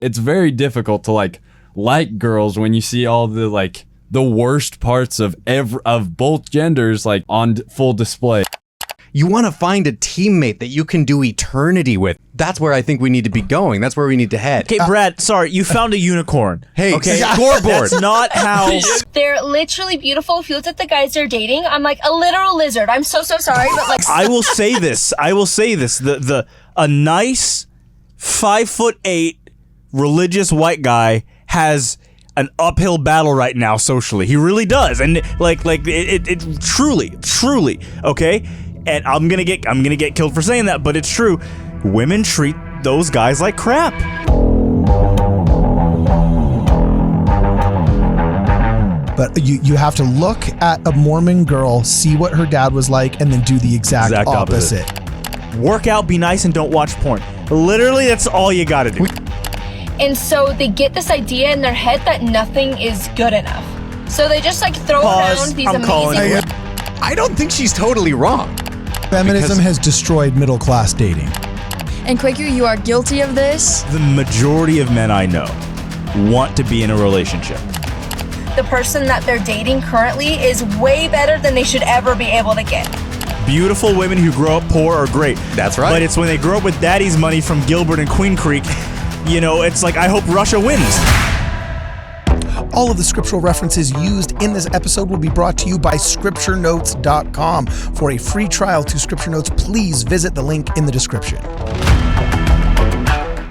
It's very difficult to like girls when you see all the like the worst parts of both genders like on full display. You want to find a teammate that you can do eternity with. That's where I think we need to be going. That's where we need to head. Okay, Brad, sorry, you found a unicorn. Hey, okay? Scoreboard. That's not how... They're literally beautiful. If you look at the guys they're dating, I'm like a literal lizard. I'm so sorry, but like... I will say this. A nice 5'8" religious white guy has an uphill battle right now socially. He really does. And it truly, okay? And I'm gonna get killed for saying that, but it's true. Women treat those guys like crap. But you have to look at a Mormon girl, see what her dad was like, and then do the exact opposite. Work out, be nice, and don't watch porn. Literally, that's all you gotta do. And so they get this idea in their head that nothing is good enough. So they just like throw around these amazing... I don't think she's totally wrong. Feminism has destroyed middle-class dating. And Quaker, you are guilty of this. The majority of men I know want to be in a relationship. The person that they're dating currently is way better than they should ever be able to get. Beautiful women who grow up poor are great. That's right. But it's when they grow up with daddy's money from Gilbert and Queen Creek, you know, it's like, I hope Russia wins. All of the scriptural references used in this episode will be brought to you by scripturenotes.com. For a free trial to Scripture Notes, please visit the link in the description.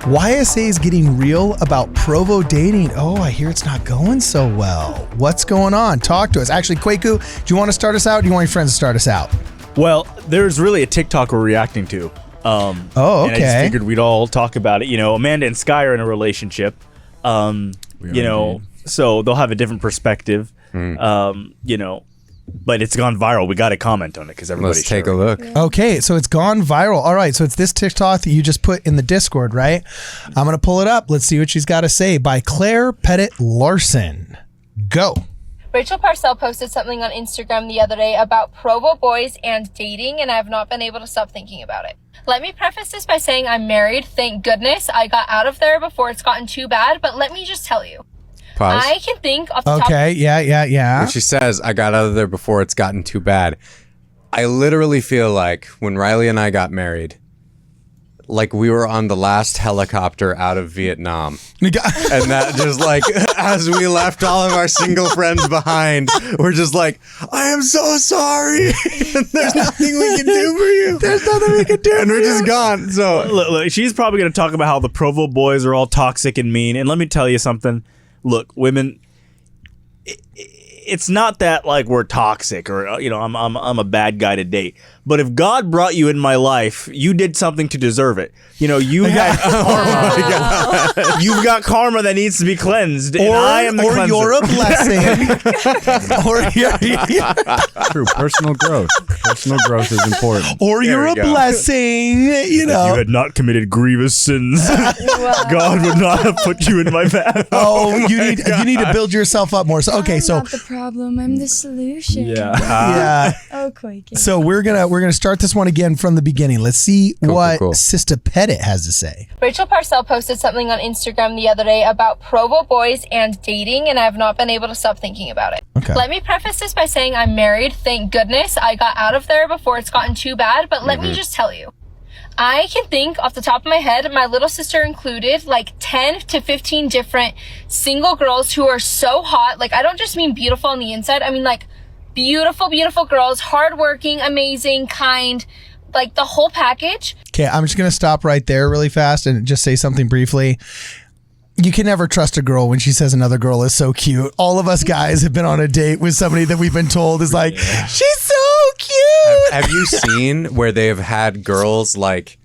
YSA is getting real about Provo dating. Oh, I hear it's not going so well. What's going on? Talk to us. Actually, Kwaku, do you want to start us out? Or do you want your friends to start us out? Well, there's really a TikTok we're reacting to. Okay. And I just figured we'd all talk about it. You know, Amanda and Sky are in a relationship. So they'll have a different perspective. You know, but it's gone viral. We got to comment on it because everybody's Let's take a look. Okay, so it's gone viral. All right, so it's this TikTok that you just put in the Discord, right? I'm going to pull it up. Let's see what she's got to say. By Claire Pettit Larson. Go. Rachel Parcell posted something on Instagram the other day about Provo boys and dating, and I have not been able to stop thinking about it. Let me preface this by saying I'm married. Thank goodness I got out of there before it's gotten too bad, but let me just tell you. Pause. I can think off the top. Okay, yeah. When she says, I got out of there before it's gotten too bad, I literally feel like when Riley and I got married, like we were on the last helicopter out of Vietnam. And that just like, as we left all of our single friends behind, we're just like, I am so sorry. There's nothing we can do for you. There's nothing we can do. And we're just gone. So look, she's probably going to talk about how the Provo boys are all toxic and mean. And let me tell you something. Look, women, it's not that like we're toxic or, you know, I'm a bad guy to date. But if God brought you in my life, you did something to deserve it. You know, you had karma. You've got karma that needs to be cleansed. And I am the cleanser. You're a blessing. True, personal growth. Personal growth is important. Or you're a blessing, you know. If you had not committed grievous sins, God would not have put you in my path. Oh, you need to build yourself up more. So okay, I'm so not the problem, I'm the solution. yeah. Oh, Quaker. So we're gonna start this one again from the beginning. Let's see what Sister Pettit has to say. Rachel Parcell posted something on Instagram the other day about Provo boys and dating, and I have not been able to stop thinking about it. Okay. Let me preface this by saying I'm married. Thank goodness I got out of there before it's gotten too bad, but let me just tell you. I can think off the top of my head, my little sister included, like 10 to 15 different single girls who are so hot. Like, I don't just mean beautiful on the inside. I mean, like, beautiful, beautiful girls, hardworking, amazing, kind, like the whole package. Okay, I'm just going to stop right there really fast and just say something briefly. You can never trust a girl when she says another girl is so cute. All of us guys have been on a date with somebody that we've been told is like, she's so cute. Have you seen where they have had girls like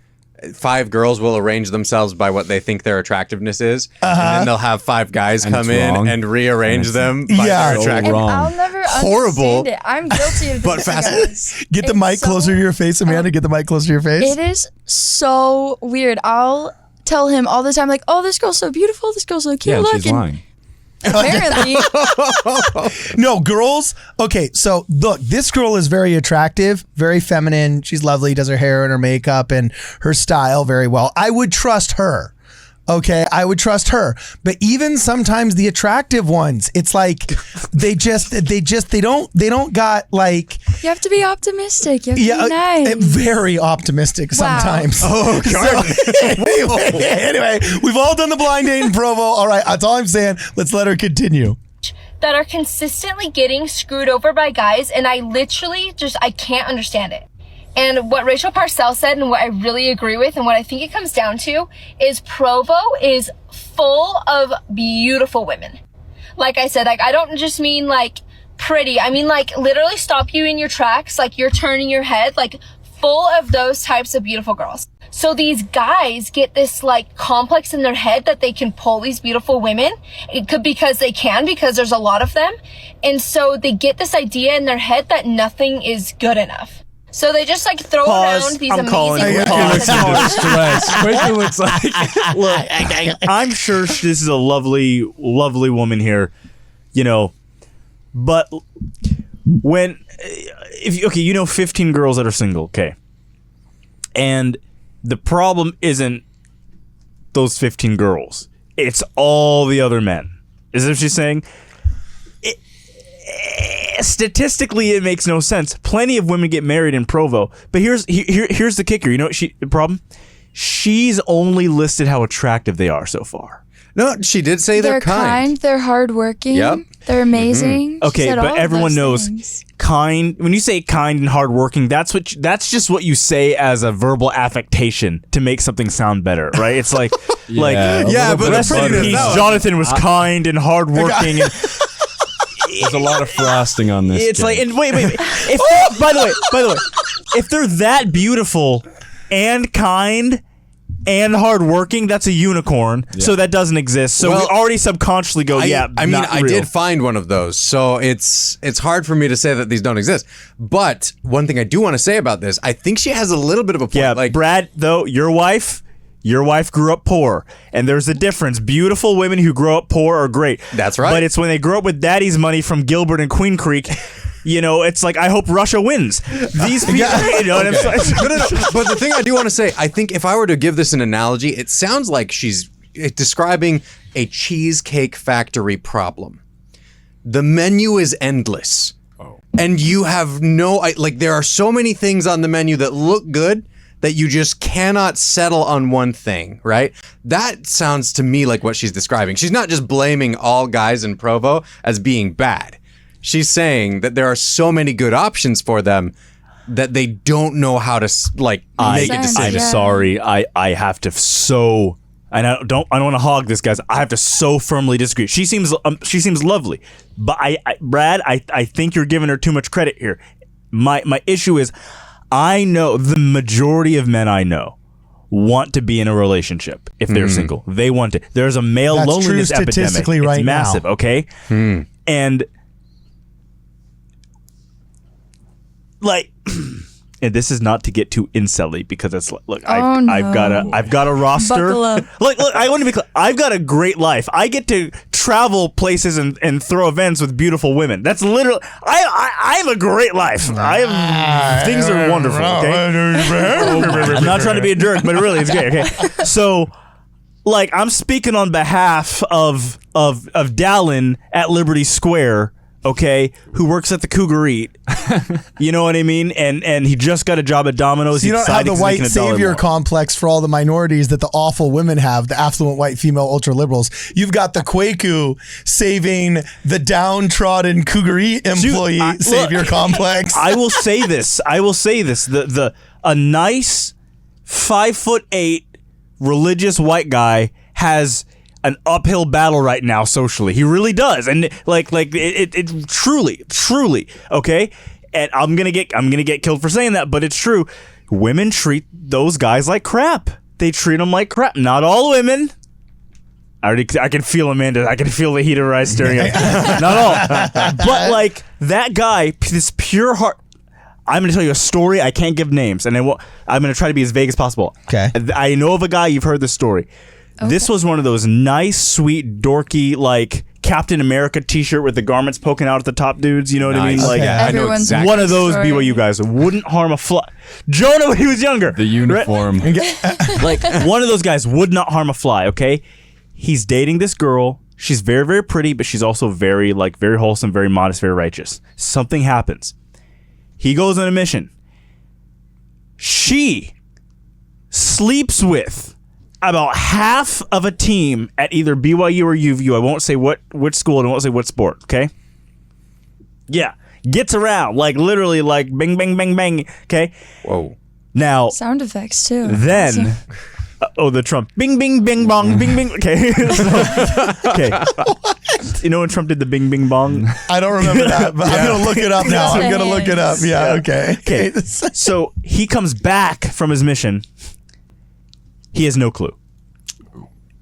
5 girls will arrange themselves by what they think their attractiveness is, and then they'll have 5 guys come in and rearrange them by their attractiveness. I'll never Horrible. understand it. I'm guilty of this. But fast. Get the mic closer to your face, Amanda. Get the mic closer to your face. It is so weird. I'll tell him all the time, like, oh, this girl's so beautiful. This girl's so cute. Yeah, Look. she's lying. Apparently. No, girls. Okay, so look, this girl is very attractive, very feminine. She's lovely, does her hair and her makeup and her style very well. I would trust her. okay, I would trust her. But even sometimes the attractive ones, it's like they don't got like. You have to be optimistic. You have to be nice. Very optimistic sometimes. Oh, God. Anyway, we've all done the blind date in Provo. All right, that's all I'm saying. Let's let her continue. That are consistently getting screwed over by guys, and I literally I can't understand it. And what Rachel Parcell said, and what I really agree with, and what I think it comes down to, is Provo is full of beautiful women. Like I said, like I don't just mean like pretty. I mean like literally stop you in your tracks, like you're turning your head, like full of those types of beautiful girls. So these guys get this like complex in their head that they can pull these beautiful women. It could because there's a lot of them. And so they get this idea in their head that nothing is good enough. So they just like throw around these amazing women. Quaker looks like. Look, I'm sure this is a lovely, lovely woman here, you know, but when, 15 girls that are single, okay, and the problem isn't those 15 girls, it's all the other men. Is that what she's saying? Statistically, it makes no sense. Plenty of women get married in Provo, but here's the kicker. You know what the problem? She's only listed how attractive they are so far. No, she did say they're kind. They're hardworking. Yep. They're amazing. Mm-hmm. Okay, but everyone knows kind. When you say kind and hardworking, that's just what you say as a verbal affectation to make something sound better, right? It's like but rest in peace, Jonathan was kind and hardworking. And, there's a lot of frosting on this. It's like, and wait. By the way, if they're that beautiful and kind and hardworking, that's a unicorn. Yeah. So that doesn't exist. So we already subconsciously go, I did find one of those. So it's hard for me to say that these don't exist. But one thing I do want to say about this, I think she has a little bit of a point. Yeah, like Brad, though, your wife grew up poor, and there's a difference. Beautiful women who grow up poor are great. That's right. But it's when they grow up with daddy's money from Gilbert and Queen Creek, you know, it's like, I hope Russia wins. These people, you know what I'm saying? No. But the thing I do want to say, I think if I were to give this an analogy, it sounds like she's describing a cheesecake factory problem. The menu is endless. Oh. And you have there are so many things on the menu that look good, that you just cannot settle on one thing, right? That sounds to me like what she's describing. She's not just blaming all guys in Provo as being bad. She's saying that there are so many good options for them that they don't know how to make a decision. I'm sorry, I have to and I don't want to hog this, guys. I have to so firmly disagree. She seems lovely, but Brad, I think you're giving her too much credit here. My issue is, I know the majority of men I know want to be in a relationship if they're single. They want to. There's a male loneliness epidemic. Statistically right it's massive, now. Okay? And like, and this is not to get too incel-y because it's look, I've got a roster. Buckle up. Look, I want to be clear. I've got a great life. I get to travel places and throw events with beautiful women. That's literally I have a great life. Things are wonderful. Okay, I'm not trying to be a jerk, but really, it's great. Okay, so like I'm speaking on behalf of Dallin at Liberty Square. Okay, who works at the Cougar Eat. You know what I mean? And he just got a job at Domino's. So you don't have the white savior complex for all the minorities that the awful women have, the affluent white female ultra liberals. You've got the Kwaku saving the downtrodden Cougar Eat employee savior complex. I will say this. A nice 5'8" religious white guy has an uphill battle right now socially. He really does, and it truly okay. And I'm gonna get killed for saying that, but it's true. Women treat those guys like crap. They treat them like crap. Not all women. I can feel Amanda. I can feel the heat of her eyes staring at me. Not all, but like that guy, this pure heart. I'm going to tell you a story. I can't give names, and I'm going to try to be as vague as possible. Okay. I know of a guy. You've heard this story. Okay. This was one of those nice, sweet, dorky, like Captain America t-shirt with the garments poking out at the top dudes. You know what I mean? Nice. Like Okay. I know Everyone's exactly. one of those story. BYU guys wouldn't harm a fly. Jonah when he was younger. The uniform. Like one of those guys would not harm a fly. Okay, he's dating this girl. She's very, very pretty, but she's also very wholesome, very modest, very righteous. Something happens. He goes on a mission. She sleeps with about half of a team at either BYU or UVU. I won't say which school and I won't say what sport, okay? Yeah. Gets around, like literally like bang, bang, bang, bang, okay? Whoa. Now, Sound effects too. then, the Trump, bing, bing, bing, bong, bing, bing, okay. Okay. You know when Trump did the bing, bing, bong? I don't remember that, but I'm gonna look it up now. I'm gonna look it up. Yeah. Okay. Okay. So he comes back from his mission. He has no clue.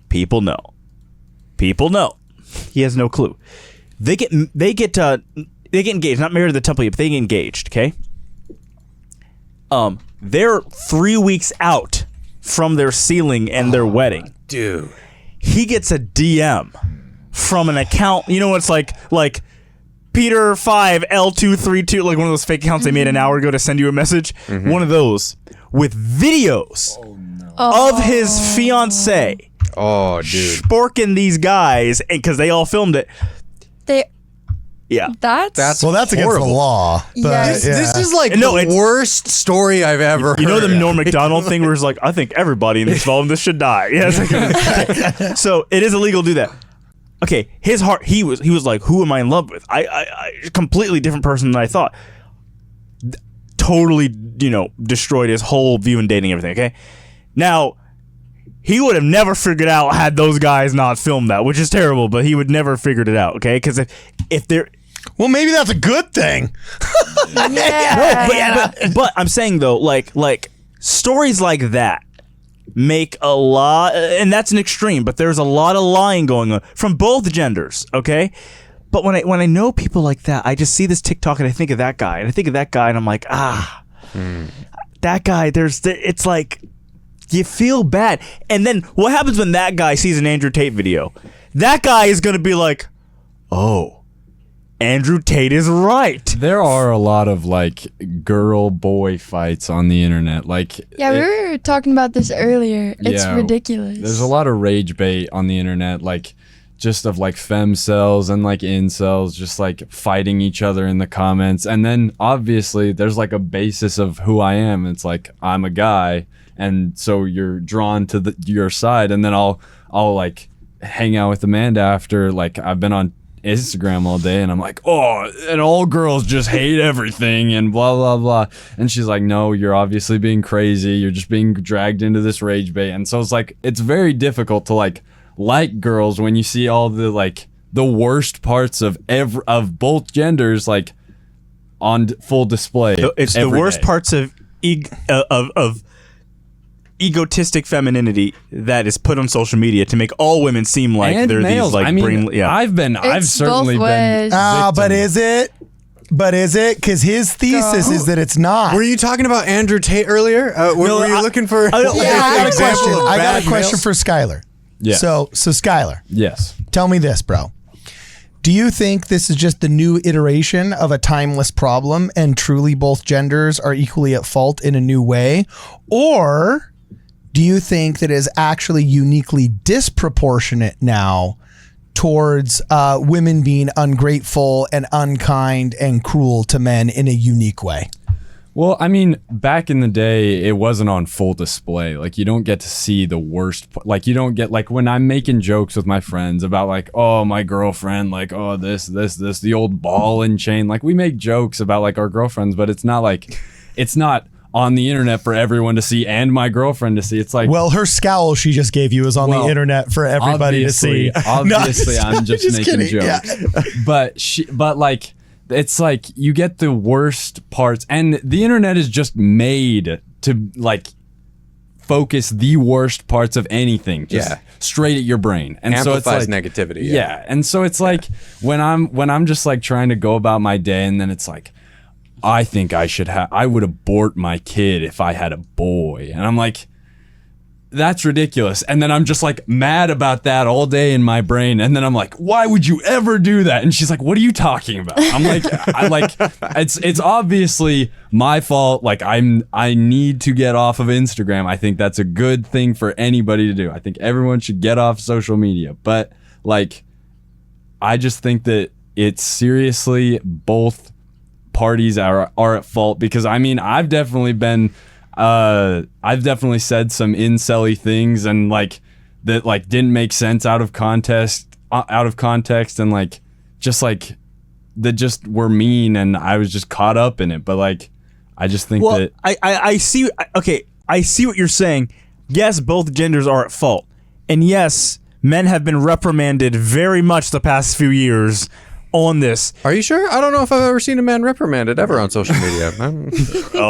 People know. He has no clue. They get engaged. Not married to the temple yet, but they get engaged. Okay. They're 3 weeks out from their sealing and their wedding. Dude. He gets a DM from an account. You know, it's like Peter 5 L232, like one of those fake accounts they made an hour ago to send you a message. One of those with videos of his fiance Oh, dude. sporking these guys, and because they all filmed it. Yeah. That's Well, that's against horrible. the law. But, Yes. yeah. This is like No, the it's- worst story I've ever You know heard. the Norm Macdonald thing where it's like, I think everybody involved in this should die. Yeah, it's like, so it is illegal to do that. Okay, his heart, he was like, who am I in love with? I completely different person than I thought. Totally, destroyed his whole view in dating everything, okay? Now, he would have never figured out had those guys not filmed that, which is terrible, but he would never have figured it out, okay? Because if they're... Well, maybe that's a good thing. But I'm saying though, like stories like that make a lot, and that's an extreme. But there's a lot of lying going on from both genders. Okay, but when I know people like that, I just see this TikTok and I think of that guy, and I'm like, that guy. It's like you feel bad, and then what happens when that guy sees an Andrew Tate video? That guy is gonna be like, oh. Andrew Tate is right. There are a lot of like girl boy fights on the internet. Like Yeah, we were talking about this earlier. It's Yeah, ridiculous. there's a lot of rage bait on the internet, like just of like femcells and like incels just like fighting each other in the comments. And then obviously there's like a basis of who I am. It's like I'm a guy, and so you're drawn to your side, and then I'll like hang out with Amanda after like I've been on Instagram all day and I'm like, oh, and all girls just hate everything and blah blah blah, and she's like, no, you're obviously being crazy, you're just being dragged into this rage bait. And so it's like it's very difficult to like girls when you see all the like the worst parts of both genders like on full display. It's the every worst day. parts of egotistic femininity that is put on social media to make all women seem like And they're males. these like I mean, brain. Yeah, I've certainly both been. ways. But is it? Because his thesis is that it's not. Were you talking about Andrew Tate earlier? Were you looking for I got a question. I got bad a question males? for Skylar. Yeah. So Skylar, Yes. tell me this, bro. Do you think this is just the new iteration of a timeless problem and truly both genders are equally at fault in a new way? Or do you think that it is actually uniquely disproportionate now towards women being ungrateful and unkind and cruel to men in a unique way? Well, I mean, back in the day, it wasn't on full display. Like, you don't get to see the worst. Like, you don't get, like, when I'm making jokes with my friends about, like, oh, my girlfriend, like, oh, this, the old ball and chain. Like, we make jokes about, like, our girlfriends, but it's not, like, it's not on the internet for everyone to see and my girlfriend to see. It's like, Well, her scowl she just gave you is on the internet for everybody to see. Obviously, I'm just making kidding. jokes. Yeah. But like, it's like you get the worst parts, and the internet is just made to like focus the worst parts of anything just straight at your brain, and so it's Amplifies like negativity. Yeah, and so it's like when I'm just like trying to go about my day, and then it's like, I think I would abort my kid if I had a boy, and I'm like, that's ridiculous. And then I'm just like mad about that all day in my brain. And then I'm like, why would you ever do that? And she's like, what are you talking about? I'm like, it's obviously my fault. Like I need to get off of Instagram. I think that's a good thing for anybody to do. I think everyone should get off social media. But like, I just think that it's seriously both parties are at fault, because I mean, I've definitely said some incel-y things and like that like didn't make sense out of context and like just like that just were mean, and I was just caught up in it. But like I just think that I see. Okay, I see what you're saying. Yes, both genders are at fault, and yes, men have been reprimanded very much the past few years on this. Are you sure? I don't know if I've ever seen a man reprimanded ever on social media. I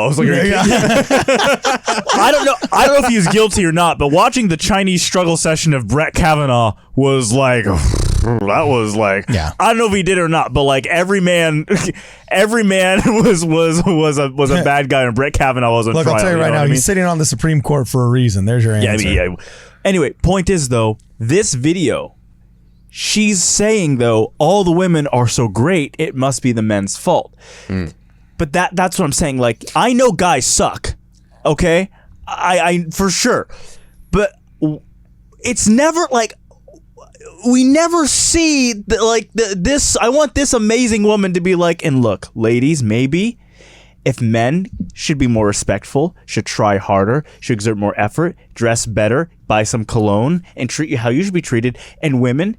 was like, I don't know if he was guilty or not, but watching the Chinese struggle session of Brett Kavanaugh was like, that was like, yeah. I don't know if he did or not, but like every man was a bad guy, and Brett Kavanaugh was on trial. Look, I'll tell you right now, he's sitting on the Supreme Court for a reason. There's your answer. Yeah. Anyway, point is though, this video, she's saying though, all the women are so great, it must be the men's fault. But that's what I'm saying. Like, I know guys suck, okay? I for sure. But it's never like, we never see this. I want this amazing woman to be like, and look, ladies, maybe if men should be more respectful, should try harder, should exert more effort, dress better, buy some cologne, and treat you how you should be treated, and women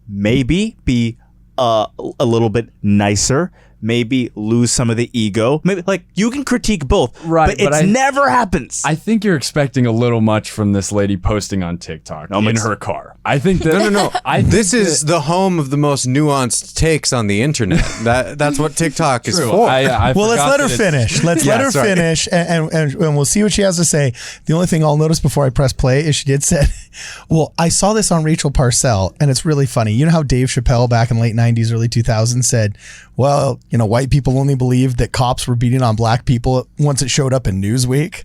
maybe be a little bit nicer, maybe lose some of the ego. Maybe like you can critique both, right? But it never happens. I think you're expecting a little much from this lady posting on TikTok in her car. I think that no. This is the home of the most nuanced takes on the internet. That's what TikTok is for. Well, let's let her finish. Let's let her finish, and we'll see what she has to say. The only thing I'll notice before I press play is she did say, well, I saw this on Rachel Parcell, and it's really funny. You know how Dave Chappelle back in late 90s, early 2000s said, well, you know, white people only believed that cops were beating on black people once it showed up in Newsweek.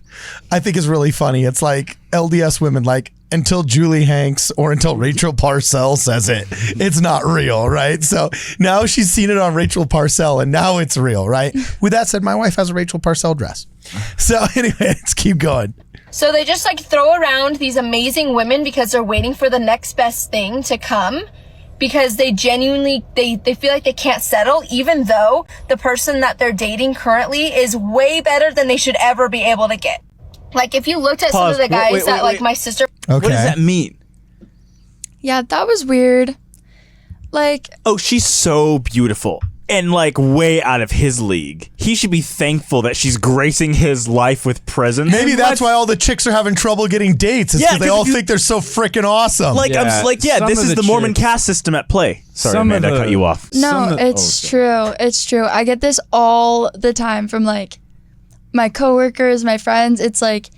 I think is really funny. It's like LDS women, like, until Julie Hanks or until Rachel Parcell says it, it's not real, right? So now she's seen it on Rachel Parcell, and now it's real, right? With that said, my wife has a Rachel Parcell dress. So anyway, let's keep going. So they just like throw around these amazing women because they're waiting for the next best thing to come, because they genuinely, they feel like they can't settle, even though the person that they're dating currently is way better than they should ever be able to get. Like, if you looked at some of the guys that, like, my sister... Okay. What does that mean? Yeah, that was weird. Like... Oh, she's so beautiful. And, like, way out of his league. He should be thankful that she's gracing his life with presence. Maybe that's why all the chicks are having trouble getting dates. It's because they all think they're so freaking awesome. Like, this is the Mormon caste system at play. Sorry, Amanda, I cut you off. No, it's true. It's true. I get this all the time from, like, my coworkers, my friends. It's like,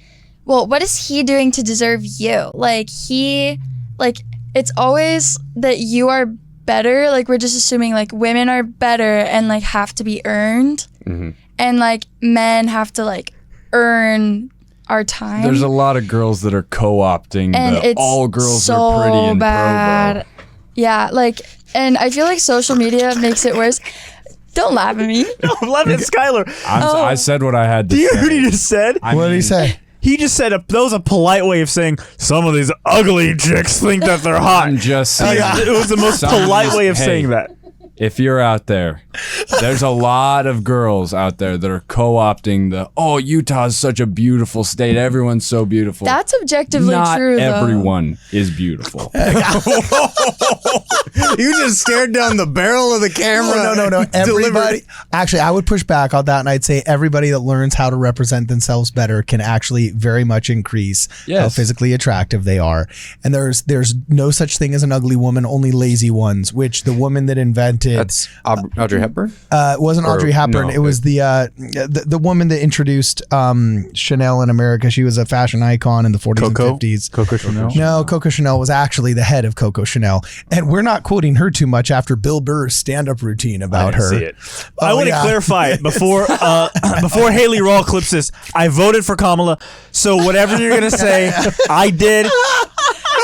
well, what is he doing to deserve you? Like, it's always that you are better. Like, we're just assuming, like, women are better and, like, have to be earned. Mm-hmm. And, like, men have to, like, earn our time. There's a lot of girls that are co-opting and the all girls so are pretty in bad. Provo. Yeah, like, and I feel like social media makes it worse. Don't laugh at me. No, I'm laughing at Skylar. I said what I had to say. Do you hear what he just said? What did he say? He just said that was a polite way of saying some of these ugly chicks think that they're hot. I'm just saying. It was the most polite way of saying that. If you're out there, there's a lot of girls out there that are co-opting Utah's such a beautiful state. Everyone's so beautiful. That's objectively true, though. Not everyone is beautiful. You just stared down the barrel of the camera. No. Everybody. Actually, I would push back on that, and I'd say everybody that learns how to represent themselves better can actually very much increase how physically attractive they are. And there's no such thing as an ugly woman, only lazy ones, which the woman that invented talented. That's Audrey Hepburn? It wasn't Audrey Hepburn. no, it was the woman that introduced Chanel in America. She was a fashion icon in the 40s and 50s. Coco Chanel? No, Coco Chanel was actually the head of Coco Chanel. And we're not quoting her too much after Bill Burr's stand-up routine about her. See it. I want to clarify before Haley Rawl clips this. I voted for Kamala, so whatever you're gonna say, I did.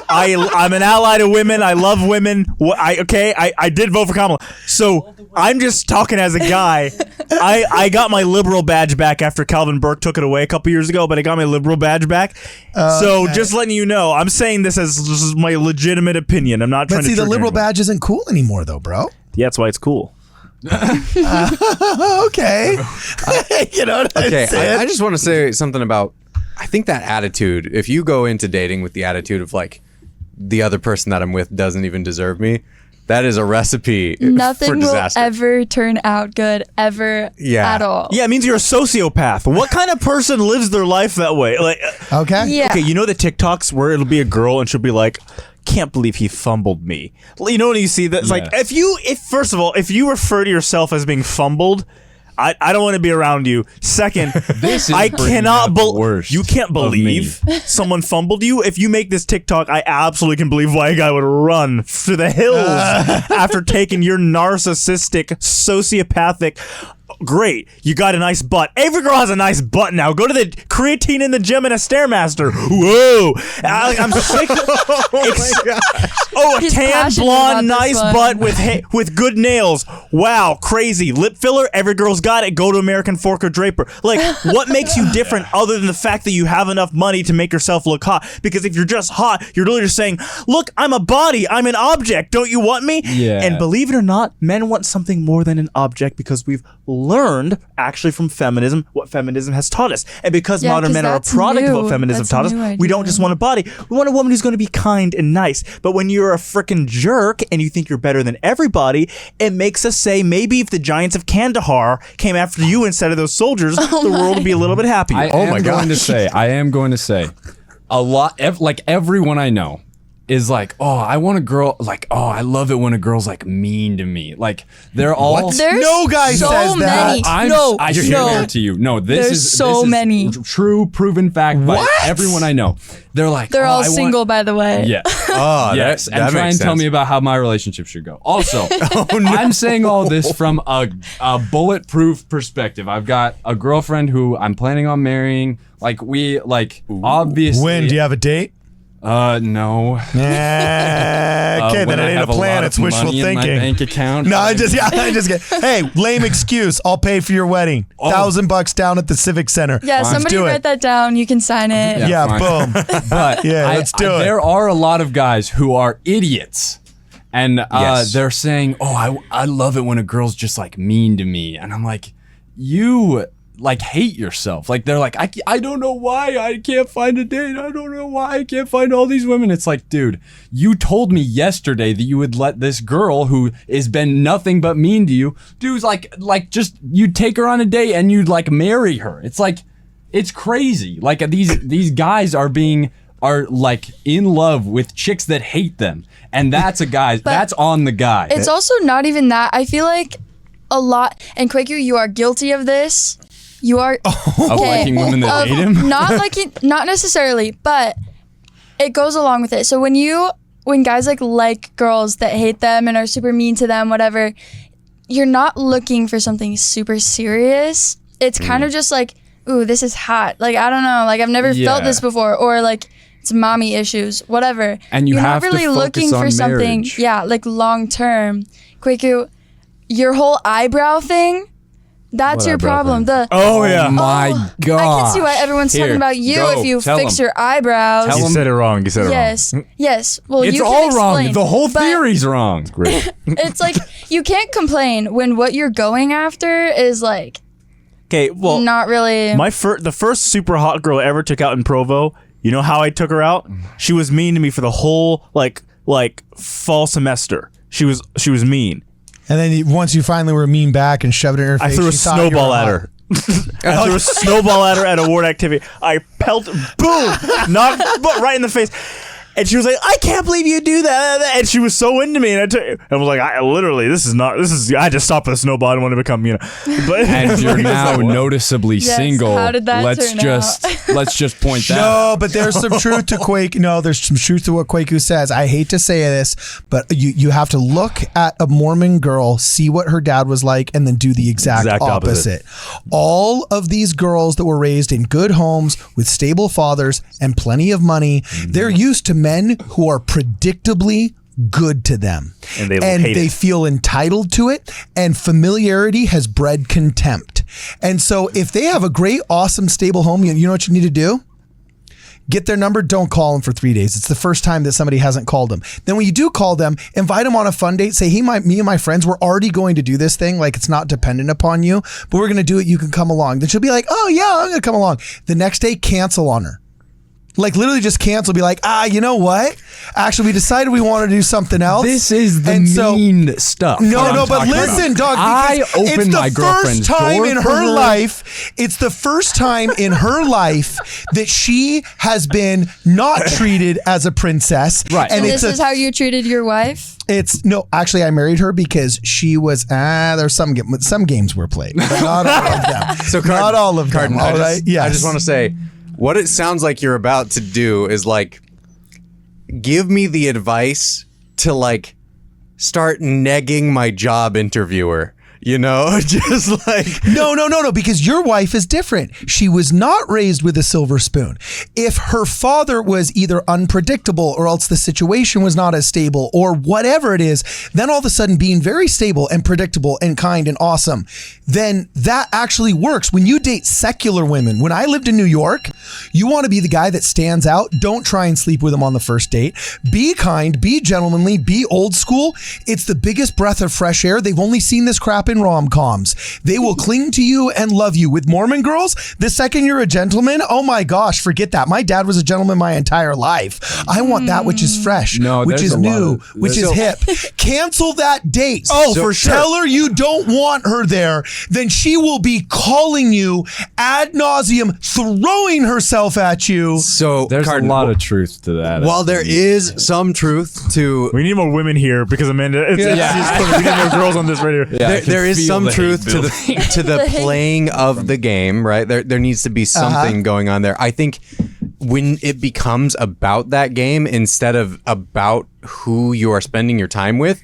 I'm an ally to women. I love women. I did vote for Kamala. So I'm just talking as a guy. I got my liberal badge back after Calvin Burke took it away a couple years ago, but I got my liberal badge back. So just letting you know, I'm saying this as my legitimate opinion. I'm not trying to. But see, the liberal anyone. badge isn't cool anymore, though, bro. Yeah, that's why it's cool. Okay. You know what I'm saying? I just want to say something about, I think that attitude, if you go into dating with the attitude of like, the other person that I'm with doesn't even deserve me, that is a recipe for Nothing will disaster. ever turn out good at all. Yeah, it means you're a sociopath. What kind of person lives their life that way? Like, Okay. Yeah. okay, you know the TikToks where it'll be a girl and she'll be like, "Can't believe he fumbled me." You know when you see that? It's like if first of all, if you refer to yourself as being fumbled, I don't want to be around you. Second, I cannot believe you can't believe someone fumbled you. If you make this TikTok, I absolutely can believe why a guy would run for the hills after taking your narcissistic, sociopathic. Great, you got a nice butt. Every girl has a nice butt now. Go to the creatine in the gym and a Stairmaster. Whoa, I'm sick. Oh, a He's tan passionate blonde, about this nice one. butt with good nails. Wow, crazy lip filler. Every girl's got it. Go to American Forker Draper. Like, what makes you different other than the fact that you have enough money to make yourself look hot? Because if you're just hot, you're literally just saying, "Look, I'm a body. I'm an object. Don't you want me?" Yeah. And believe it or not, men want something more than an object because we've learned actually from feminism what feminism has taught us. And because Yeah, modern 'cause men are a that's product of new. what feminism That's a taught us, new we don't idea. just want a body. We want a woman who's going to be kind and nice. But when you're a freaking jerk and you think you're better than everybody, it makes us say maybe if the giants of Kandahar came after you instead of those soldiers, the world would be a little bit happier. I am going to say, a lot, like everyone I know is like, oh, I want a girl, like, oh, I love it when a girl's like mean to me. Like they're all. There's No guy so says that. many. I swear to you. No, There's so many. True, proven fact by everyone I know. They're like, They're oh, all I want- single, by the way. Yeah. Oh, Yes, that and try makes and tell sense. me about how my relationship should go. Also, I'm saying all this from a bulletproof perspective. I've got a girlfriend who I'm planning on marrying. Like obviously. When? Do you have a date? No. Okay, then When it I ain't a have a plan. lot It's of wishful money in my thinking. bank account. No, I just get. Hey, lame excuse. I'll pay for your wedding. $1,000 down at the Civic Center. Yeah, Let's somebody do write it. that down. You can sign it. Yeah, fine. boom. But Yeah, let's do it. There are a lot of guys who are idiots. And Yes. they're saying, oh, I love it when a girl's just like mean to me. And I'm like, you like hate yourself. Like they're like, I don't know why I can't find a date. I don't know why I can't find all these women. It's like, dude, you told me yesterday that you would let this girl who has been nothing but mean to you, dude's like just you'd take her on a date and you'd like marry her. It's like, it's crazy. Like these guys are like in love with chicks that hate them. And that's that's on the guy. It's also not even that. I feel like a lot, and Quaker, you are guilty of this. You are of liking women that hate him. not necessarily, but it goes along with it. So when guys like girls that hate them and are super mean to them, whatever, you're not looking for something super serious. It's kind of just like, ooh, this is hot. Like, I don't know. Like, I've never felt this before. Or like, it's mommy issues, whatever. And you're not have to really focus looking on for something, marriage. like long term. Quaker, your whole eyebrow thing, that's What your eyebrow problem. thing? oh, yeah. My God. I can see why everyone's Here, talking about you go. if you Tell fix 'em. your eyebrows. Tell You 'em. said it wrong. You said it Yes. wrong. Yes. Well, It's you all can wrong. explain, The whole but theory's wrong. Great. It's like you can't complain when what you're going after is like Okay, well, not really. the first super hot girl I ever took out in Provo, you know how I took her out? She was mean to me for the whole like fall semester. She was mean. And then once you finally were mean back and shoved it in her face, I threw a she thought you were snowball at hot. her. I threw a snowball at her at a ward activity. I pelted, boom, knocked right in the face. And she was like, I can't believe you do that. And she was so into me. And I was like, I just stopped at the snowball. I don't want to become, But And you're now noticeably Yes, single. how did that let's turn just out? let's just point that. No, but there's some truth to Quake. No, there's some truth to what Kwaku says. I hate to say this, but you have to look at a Mormon girl, see what her dad was like, and then do the exact opposite. All of these girls that were raised in good homes with stable fathers and plenty of money, they're used to men who are predictably good to them. And they feel entitled to it, and familiarity has bred contempt. And so if they have a great, awesome, stable home, you know what you need to do? Get their number. Don't call them for 3 days. It's the first time that somebody hasn't called them. Then when you do call them, invite them on a fun date. Say, hey, me and my friends, we're already going to do this thing. Like, it's not dependent upon you, but we're going to do it. You can come along. Then she'll be like, oh yeah, I'm going to come along. The next day, cancel on her. Like, literally just cancel. Be like, you know what? Actually, we decided we want to do something else. This is the mean stuff. No, but listen, dog. I opened my girlfriend's door It's the first time in her life that she has been not treated as a princess. Right. And this is how you treated your wife? Actually, I married her because she was, there's some games were played, but not all of them. So not all of them. All right. Yes. I just want to say, what it sounds like you're about to do is like, give me the advice to like start negging my job interviewer. Just like no, because your wife is different. She was not raised with a silver spoon. If her father was either unpredictable or else the situation was not as stable or whatever it is, then all of a sudden being very stable and predictable and kind and awesome, then that actually works. When you date secular women, when I lived in New York, you want to be the guy that stands out. Don't try and sleep with them on the first date. Be kind, be gentlemanly, be old school. It's the biggest breath of fresh air. They've only seen this crap in rom-coms. They will cling to you and love you. With Mormon girls, the second you're a gentleman, oh my gosh, forget that. My dad was a gentleman my entire life. I want that which is fresh, which is new, which is hip. Cancel that date. For sure. Tell her you don't want her there. Then she will be calling you ad nauseum, throwing herself at you. So There's a lot of truth to that. While there is some truth to, we need more women here because Amanda, we need more girls on this radio. there is some truth to the playing of the game, right? There needs to be something going on there. I think when it becomes about that game instead of about who you are spending your time with,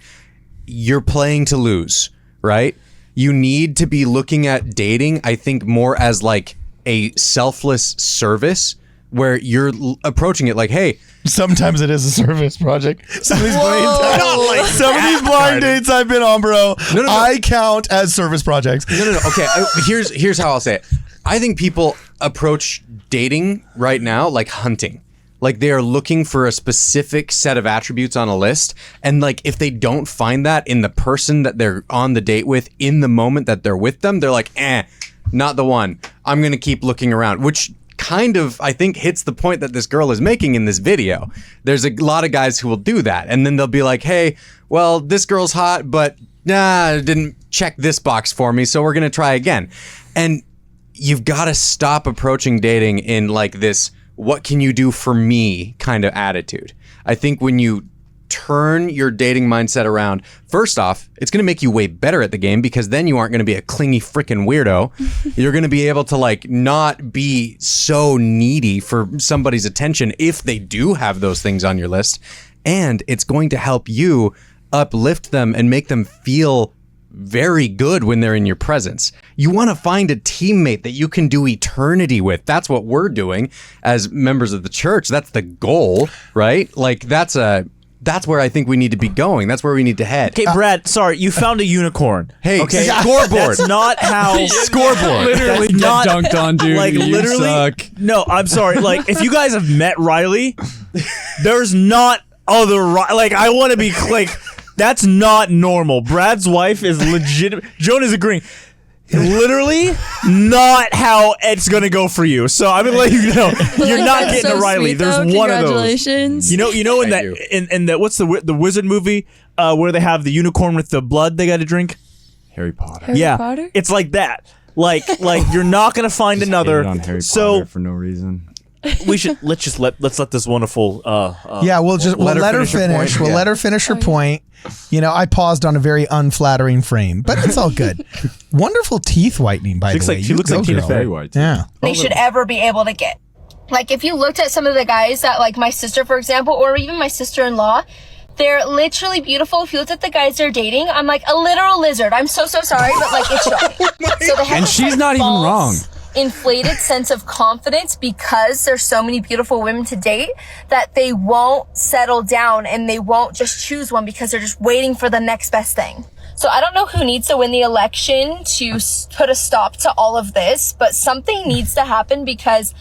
you're playing to lose, right? You need to be looking at dating, I think, more as like a selfless service where you're approaching it like, hey, sometimes it is a service project. Some of these blind dates I've been on, bro, No. I count as service projects. No. Okay, here's how I'll say it. I think people approach dating right now like hunting. Like they are looking for a specific set of attributes on a list. And like if they don't find that in the person that they're on the date with in the moment that they're with them, they're like, not the one. I'm going to keep looking around, which kind of, I think, hits the point that this girl is making in this video. There's a lot of guys who will do that. And then they'll be like, hey, well, this girl's hot, but didn't check this box for me. So we're going to try again. And you've got to stop approaching dating in like this, what can you do for me kind of attitude. I think when you turn your dating mindset around, first off, it's going to make you way better at the game because then you aren't going to be a clingy freaking weirdo. You're going to be able to like not be so needy for somebody's attention if they do have those things on your list. And it's going to help you uplift them and make them feel very good when they're in your presence. You want to find a teammate that you can do eternity with. That's what we're doing as members of the church. That's the goal, right? Like that's where I think we need to be going. That's where we need to head. Okay, Brad, sorry, you found a unicorn. Hey, okay, scoreboard. That's not how scoreboard. Literally That's get not, dunked on, dude. Like You literally. suck. No, I'm sorry. Like if you guys have met Riley, there's not other like I want to be like that's not normal. Brad's wife is legitimate. Joan is agreeing. Literally not how it's gonna go for you. So I'm gonna let you know you're not That's getting so a Riley. sweet, There's though. one of those. Congratulations. You know in Thank that in that what's the wizard movie where they have the unicorn with the blood they got to drink? Harry Potter. Harry Yeah, Potter? it's like that. Like you're not gonna find Just another. hated on Harry so Potter for no reason. let's let this wonderful yeah, we'll let her finish. We'll let her finish her point. You know, I paused on a very unflattering frame, but it's all good. Wonderful teeth whitening, by the way. She looks like Tina Fey. Yeah. They should ever be able to get. Like, if you looked at some of the guys that, like my sister, for example, or even my sister-in-law, they're literally beautiful. If you looked at the guys they're dating, I'm like a literal lizard. I'm so sorry, but like it's shocking. So they have And she's not even wrong. Inflated sense of confidence because there's so many beautiful women to date that they won't settle down and they won't just choose one because they're just waiting for the next best thing. So I don't know who needs to win the election to put a stop to all of this, but something needs to happen because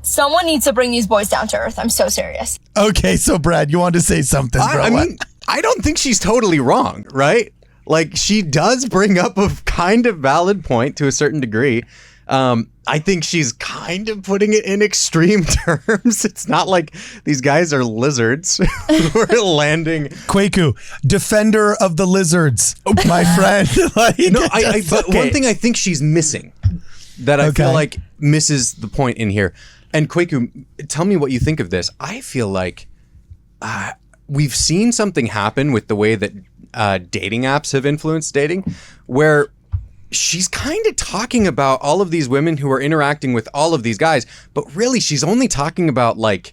someone needs to bring these boys down to earth. I'm so serious. Okay, so Brad, you wanted to say something, bro. I mean, I don't think she's totally wrong, right? Like, she does bring up a kind of valid point to a certain degree. I think she's kind of putting it in extreme terms. It's not like these guys are lizards who are landing. Kwaku, defender of the lizards, my friend. Like, No, but one thing I think she's missing that I feel like misses the point in here. And Kwaku, tell me what you think of this. I feel like we've seen something happen with the way that dating apps have influenced dating, where she's kind of talking about all of these women who are interacting with all of these guys, but really she's only talking about like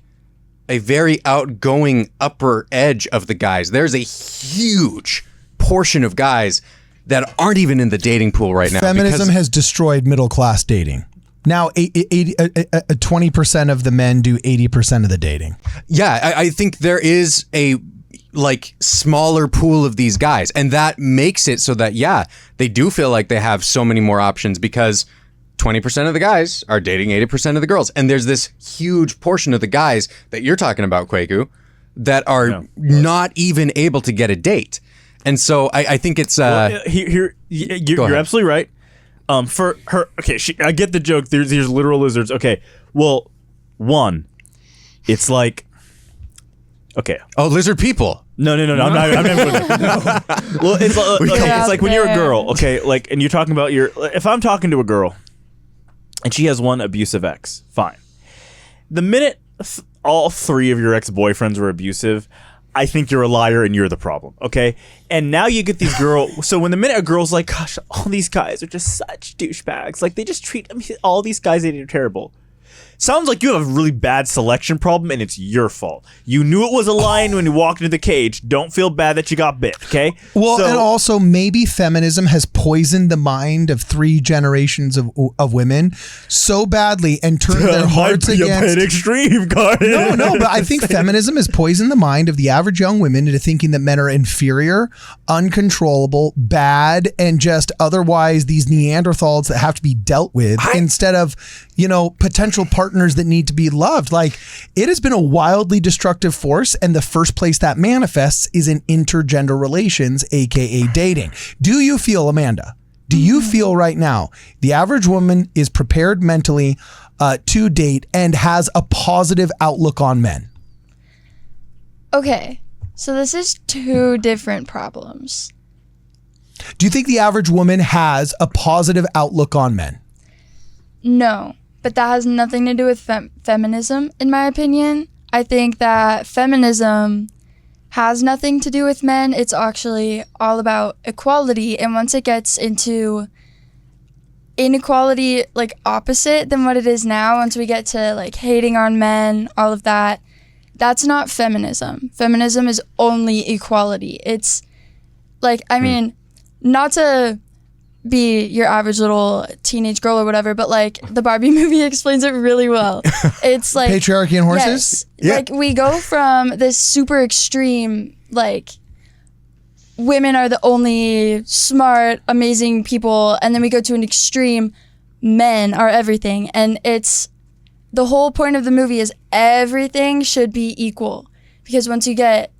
a very outgoing upper edge of the guys. There's a huge portion of guys that aren't even in the dating pool right now. Feminism has destroyed middle class dating. Now, 20% of the men do 80% of the dating. Yeah, I think there is a like smaller pool of these guys, and that makes it so that they do feel like they have so many more options because 20% of the guys are dating 80% of the girls, and there's this huge portion of the guys that you're talking about, Kwaku, that are not even able to get a date. And so I think it's you're absolutely right. For her, okay, I get the joke. There's literal lizards. Okay, well, one, it's like, okay. Oh, lizard people. No. I'm not even Well, it's like when you're a girl, okay, like, and you're talking about if I'm talking to a girl and she has one abusive ex, fine. The minute all three of your ex-boyfriends were abusive, I think you're a liar and you're the problem, okay? And now you get these so when the minute a girl's like, gosh, all these guys are just such douchebags, like they just treat all these guys, they're terrible. Sounds like you have a really bad selection problem and it's your fault. You knew it was a lion when you walked into the cage. Don't feel bad that you got bit, okay? Well, and also maybe feminism has poisoned the mind of 3 generations of women so badly and turned their hearts against... extreme, guys. No, but I think feminism has poisoned the mind of the average young women into thinking that men are inferior, uncontrollable, bad, and just otherwise these Neanderthals that have to be dealt with instead of, potential partners that need to be loved. Like, it has been a wildly destructive force, and the first place that manifests is in intergender relations, aka dating. Do you feel, Amanda, right now the average woman is prepared mentally to date and has a positive outlook on men? Okay, so this is 2 different problems. Do you think the average woman has a positive outlook on men? No. But that has nothing to do with feminism, in my opinion. I think that feminism has nothing to do with men. It's actually all about equality. And once it gets into inequality, like opposite than what it is now, once we get to like hating on men, all of that, that's not feminism. Feminism is only equality. It's like, I mean, not to be your average little teenage girl or whatever, but like the Barbie movie explains it really well. It's like patriarchy and horses. Yes, like we go from this super extreme, like women are the only smart, amazing people, and then we go to an extreme, men are everything. And it's the whole point of the movie is everything should be equal, because once you get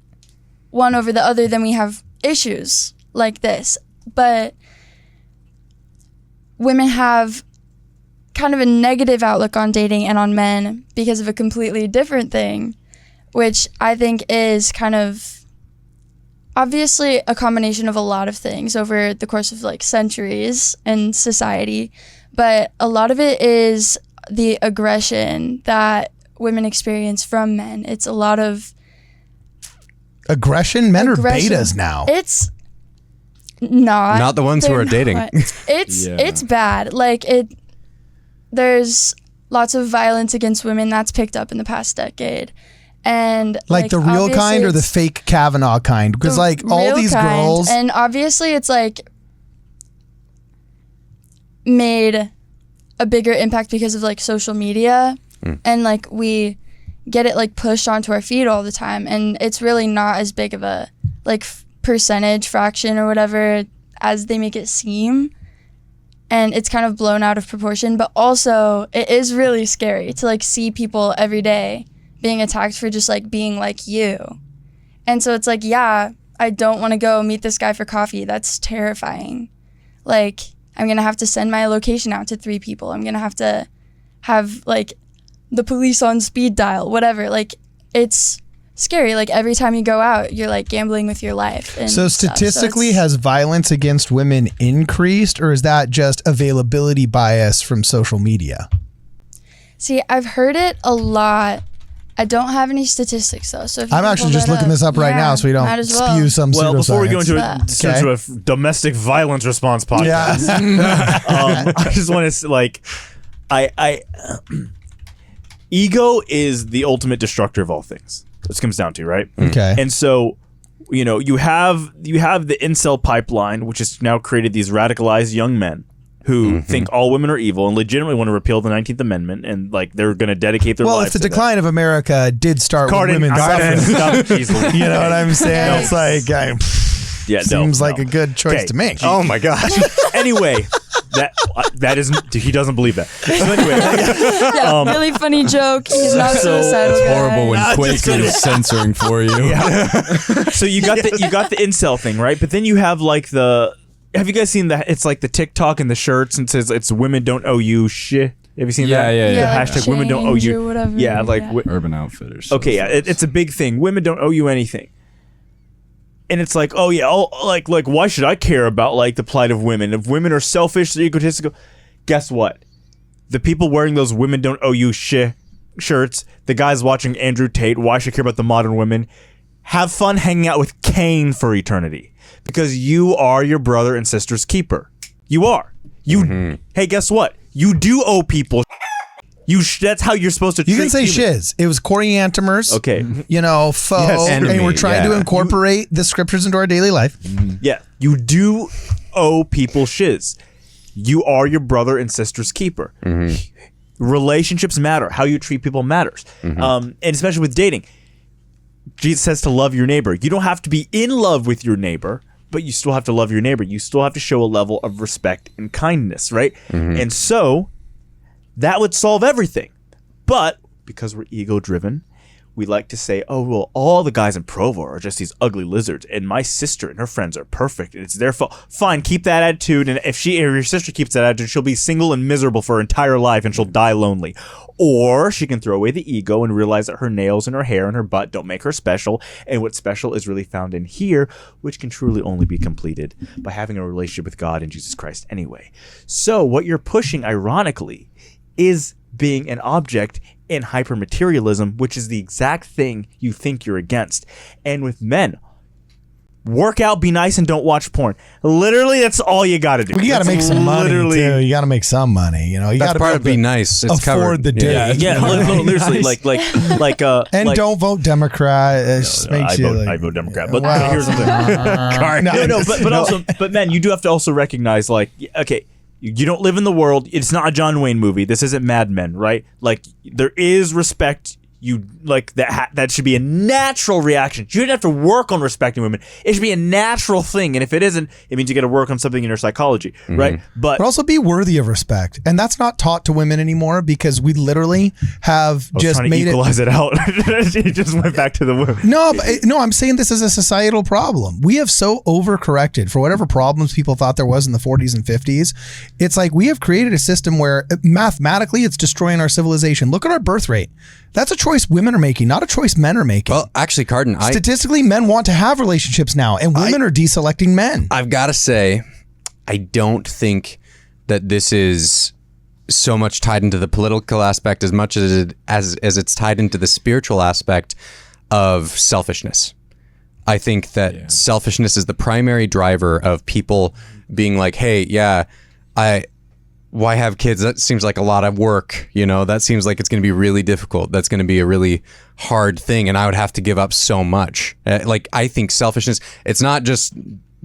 one over the other, then we have issues like this. But women have kind of a negative outlook on dating and on men because of a completely different thing, which I think is kind of obviously a combination of a lot of things over the course of like centuries in society. But a lot of it is the aggression that women experience from men. It's a lot of aggression. Men aggression. are betas now. It's not the ones who they're are dating. not. It's bad. Like there's lots of violence against women that's picked up in the past decade. And like the real kind or the it's fake Kavanaugh kind? Because the like all real these kind, girls, and obviously it's like made a bigger impact because of like social media, and like we get it like pushed onto our feed all the time, and it's really not as big of a like percentage fraction or whatever as they make it seem, and it's kind of blown out of proportion. But also it is really scary to like see people every day being attacked for just like being like you. And so it's like, yeah, I don't want to go meet this guy for coffee. That's terrifying. Like, I'm going to have to send my location out to 3 people. I'm going to have like the police on speed dial, whatever. Like, it's scary. Like, every time you go out, you're like gambling with your life. And so statistically, has violence against women increased, or is that just availability bias from social media? See, I've heard it a lot. I don't have any statistics though, so if you I'm can actually pull just that looking up. this up right now so we don't might as well. spew some Well, before we go pseudoscience. into a domestic violence response podcast, I just want to like, ego is the ultimate destructor of all things. This comes down to, right? Okay. And so, you know, you have the incel pipeline, which has now created these radicalized young men who think all women are evil and legitimately want to repeal the 19th Amendment, and like they're going to dedicate their lives if the to decline of America did start with women's suffrage, you know what I'm saying? No. It's like seems like a good choice to make. Oh my gosh. Anyway, that isn't. He doesn't believe that. So anyway, Yeah, really funny joke. He's not suicidal. It's guy. horrible when Quaker is censoring for you. so you got the incel thing, right? But then you have like have you guys seen that? It's like the TikTok and the shirts and says it's women don't owe you shit. Have you seen that? Yeah. Yeah, like Hashtag women don't owe change you. or whatever. Yeah, like Yeah. Urban Outfitters. okay, yeah, it's a big thing. Women don't owe you anything. And it's like, oh yeah, like why should I care about like the plight of women? If women are selfish, they're egotistical. Guess what? The people wearing those women don't owe you shit shirts, the guys watching Andrew Tate, why should I care about the modern women? Have fun hanging out with Cain for eternity. Because you are your brother and sister's keeper. You are. Hey, guess what? You do owe people. That's how you're supposed to treat You can say humans. shiz. It was coriantimers. Okay. You know, foe. Yes, and enemy, we're trying to yeah. incorporate the scriptures into our daily life. Yeah. You do owe people shiz. You are your brother and sister's keeper. Relationships matter. How you treat people matters. And especially with dating. Jesus says to love your neighbor. You don't have to be in love with your neighbor, but you still have to love your neighbor. You still have to show a level of respect and kindness, right? And so that would solve everything. But because we're ego-driven, we like to say, oh, well, all the guys in Provo are just these ugly lizards, and my sister and her friends are perfect, and it's their fault. Fine, keep that attitude, and if your sister keeps that attitude, she'll be single and miserable for her entire life, and she'll die lonely. Or she can throw away the ego and realize that her nails and her hair and her butt don't make her special, and what's special is really found in here, which can truly only be completed by having a relationship with God and Jesus Christ anyway. So what you're pushing, ironically, is being an object in hypermaterialism, which is the exact thing you think you're against. And with men, work out, be nice, and don't watch porn. Literally, that's all you got to do. Well, you got to make some money, literally, too. You got to make some money. You know, you got That's to part of be nice. It's afford covered. the day. Yeah, literally, like, And like, don't vote Democrat. It just makes you I vote Democrat. But Well, here's something. But also, men, you do have to also recognize, like, okay, you don't live in the world. It's not a John Wayne movie. This isn't Mad Men, right? Like, there is respect. You like that should be a natural reaction. You don't have to work on respecting women. It should be a natural thing. And if it isn't, it means you got to work on something in your psychology, right? But also be worthy of respect, and that's not taught to women anymore because we literally have just made to equalize it out. It just went back to the women. No, I'm saying this is a societal problem. We have so overcorrected for whatever problems people thought there was in the 40s and 50s. It's like we have created a system where mathematically it's destroying our civilization. Look at our birth rate. That's a choice women are making, not a choice men are making. Well, actually, Cardin, statistically, men want to have relationships now, and women are deselecting men. I've got to say, I don't think that this is so much tied into the political aspect as much as it's tied into the spiritual aspect of selfishness. I think that selfishness is the primary driver of people being like, hey, why have kids? That seems like a lot of work. That seems like it's going to be really difficult. That's going to be a really hard thing. And I would have to give up so much. I think selfishness, it's not just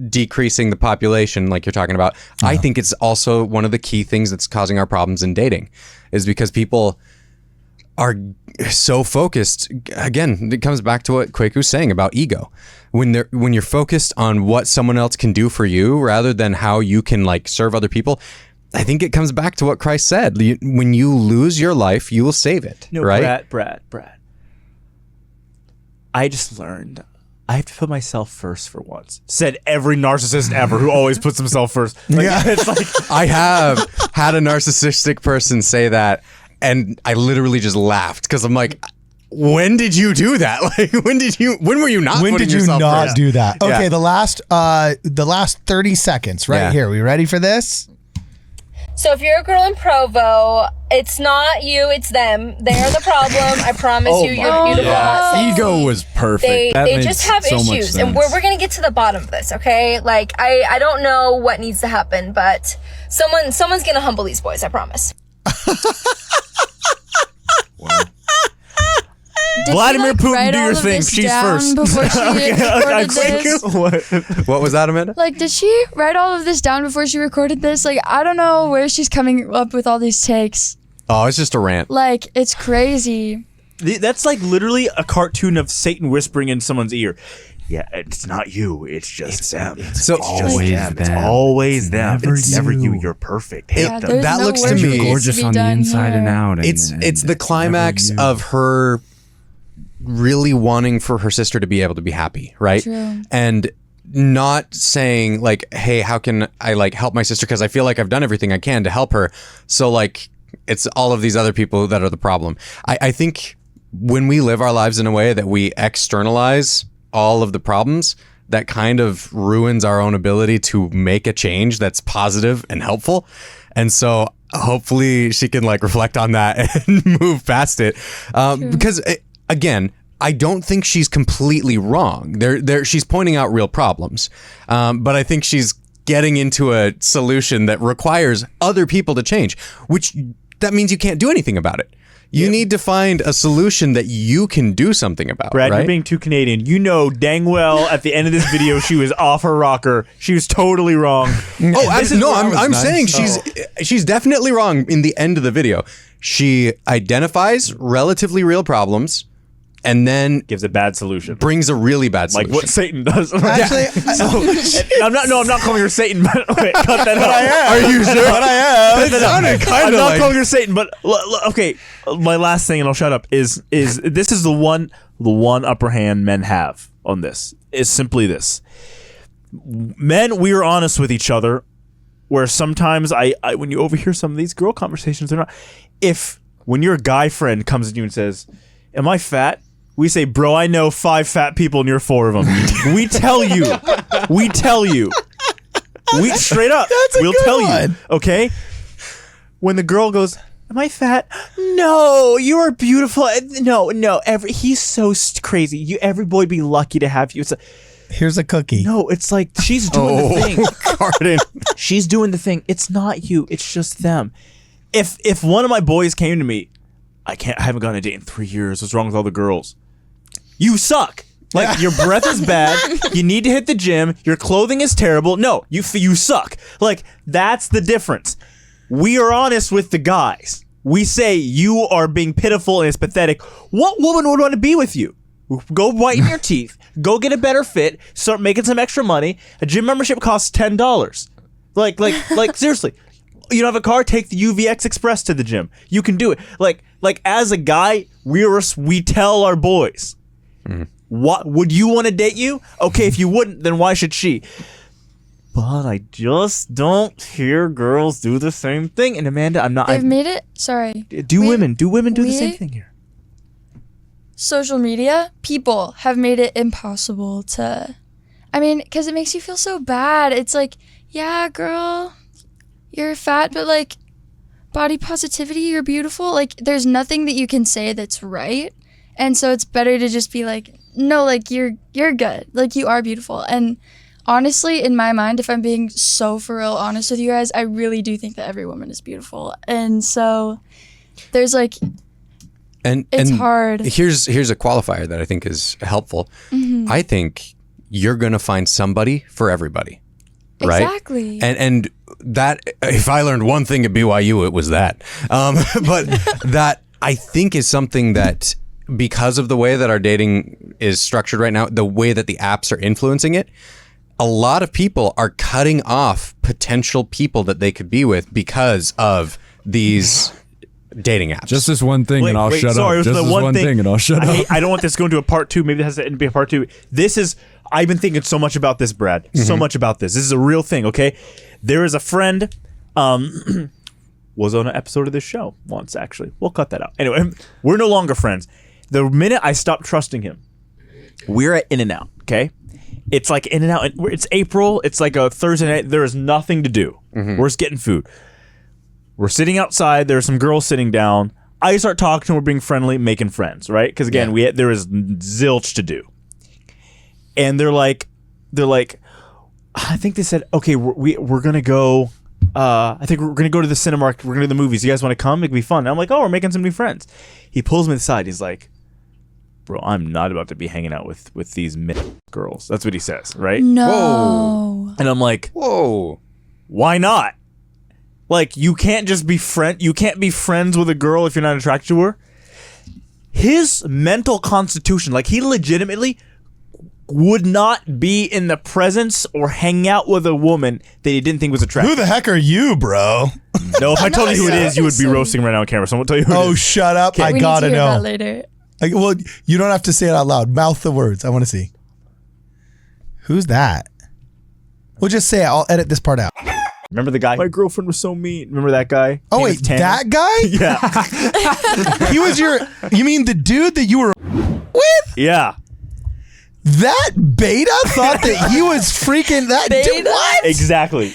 decreasing the population like you're talking about. No. I think it's also one of the key things that's causing our problems in dating is because people are so focused. Again, it comes back to what Kweku's saying about ego. When you're focused on what someone else can do for you rather than how you can serve other people, I think it comes back to what Christ said. When you lose your life, you will save it. No, right? Brad. I just learned I have to put myself first for once. Said every narcissist ever who always puts himself first. It's like I have had a narcissistic person say that, and I literally just laughed because I'm like, when did you do that? When were you not? When putting did you yourself not first? do that? Okay, Yeah. the last 30 seconds right here. We ready for this? So if you're a girl in Provo, it's not you, it's them. They're the problem. I promise you, you're beautiful. Yeah. Ego was perfect. They just have issues, and we're gonna get to the bottom of this, okay? I don't know what needs to happen, but someone's gonna humble these boys. I promise. Did Vladimir she, Putin, write do all your of thing. this She's down first. Before she recorded this? What was that, Amanda? Did she write all of this down before she recorded this? I don't know where she's coming up with all these takes. Oh, it's just a rant. It's crazy. That's literally a cartoon of Satan whispering in someone's ear. Yeah, it's not you. It's just them. It's always them. It's always them. Never It's never you. you. You're perfect. Hate them. there's that no looks work to that me needs to gorgeous be on the done inside here. and out. It's the climax of her really wanting for her sister to be able to be happy, right? True. And not saying hey, how can I help my sister because I feel like I've done everything I can to help her. So it's all of these other people that are the problem. I think when we live our lives in a way that we externalize all of the problems, that kind of ruins our own ability to make a change that's positive and helpful. And so hopefully she can reflect on that and move past it. Because again, I don't think she's completely wrong. She's pointing out real problems. But I think she's getting into a solution that requires other people to change, which that means you can't do anything about it. You need to find a solution that you can do something about. Brad, right? you're being too Canadian. You know dang well at the end of this video she was off her rocker. She was totally wrong. I'm saying she's definitely wrong in the end of the video. She identifies relatively real problems and then Gives a bad solution. brings a really bad solution. What Satan does. Actually, I'm not calling her Satan, but wait, cut that out. Are you sure? But I am. It sounded kind I'm of not calling her Satan, but okay. My last thing, and I'll shut up. Is this is the one upper hand men have on this? Is simply this: men, we are honest with each other. Where sometimes I when you overhear some of these girl conversations, they're not. When your guy friend comes to you and says, "Am I fat?" We say, "Bro, I know 5 fat people and you're 4 of them." We tell you. We straight up. We'll tell you. Okay? When the girl goes, "Am I fat?" "No, you are beautiful." No. He's so crazy. Every boy would be lucky to have you. It's here's a cookie. no, it's she's doing the thing. Garden. She's doing the thing. It's not you. It's just them. If one of my boys came to me, I haven't gone on a date in 3 years. What's wrong with all the girls? You suck. Your breath is bad. You need to hit the gym. Your clothing is terrible. No, you suck. That's the difference. We are honest with the guys. We say you are being pitiful and it's pathetic. What woman would want to be with you? Go whiten your teeth. Go get a better fit. Start making some extra money. A gym membership costs $10. Seriously. You don't have a car? Take the UVX Express to the gym. You can do it. As a guy, we tell our boys. What would you want to date you? Okay, if you wouldn't, then why should she? But I just don't hear girls do the same thing. And Amanda, They've made it. Sorry. Do women do the same thing here? Social media, people have made it impossible to. Because it makes you feel so bad. It's yeah, girl, you're fat, but body positivity, you're beautiful. Like, there's nothing that you can say that's right. And so it's better to just be like, no, like, you're good. Like, you are beautiful. And honestly, in my mind, if I'm being so for real honest with you guys, I really do think that every woman is beautiful. And so there's like, it's hard. Here's a qualifier that I think is helpful. I think you're going to find somebody for everybody. Right? Exactly. And that, if I learned one thing at BYU, it was that. But that I think is something that, because of the way that our dating is structured right now, the way that the apps are influencing it, a lot of people are cutting off potential people that they could be with because of these dating apps. Just this one thing and I'll shut up. Just this one thing and I'll shut up. I don't want this to go into a part 2. Maybe this has to be a part 2. I've been thinking so much about this, Brad. So much about this. This is a real thing, okay? There is a friend, was on an episode of this show once, actually. We'll cut that out. Anyway, we're no longer friends. The minute I stopped trusting him, we're at In-N-Out, okay? It's like In-N-Out. It's April. It's like a Thursday night. There is nothing to do. We're just getting food. We're sitting outside. There are some girls sitting down. I start talking to them. We're being friendly, making friends, right? Because again, there is zilch to do. And they're like, I think they said, okay, we're gonna go. I think we're gonna go to the cinema. We're gonna go to the movies. You guys want to come? It could be fun. And I'm like, oh, we're making some new friends. He pulls me aside. He's like, bro, I'm not about to be hanging out with these girls. That's what he says, right? No. Whoa. And I'm like, whoa, why not? Like, you can't just be You can't be friends with a girl if you're not attracted to her. His mental constitution, like, he legitimately would not be in the presence or hang out with a woman that he didn't think was attractive. Who the heck are you, bro? No, if I told you who it is, you would be roasting right now on camera. So I'm going to tell you who it is. Oh, shut up. I We gotta need to hear know. that later. Well, you don't have to say it out loud. Mouth the words. I want to see. Who's that? We'll just say it. I'll edit this part out. Remember the guy? My girlfriend was so mean. Remember that guy? Oh, wait, that guy? Yeah. He was you mean the dude that you were with? Yeah. That beta thought that he was freaking that dude. What? Exactly.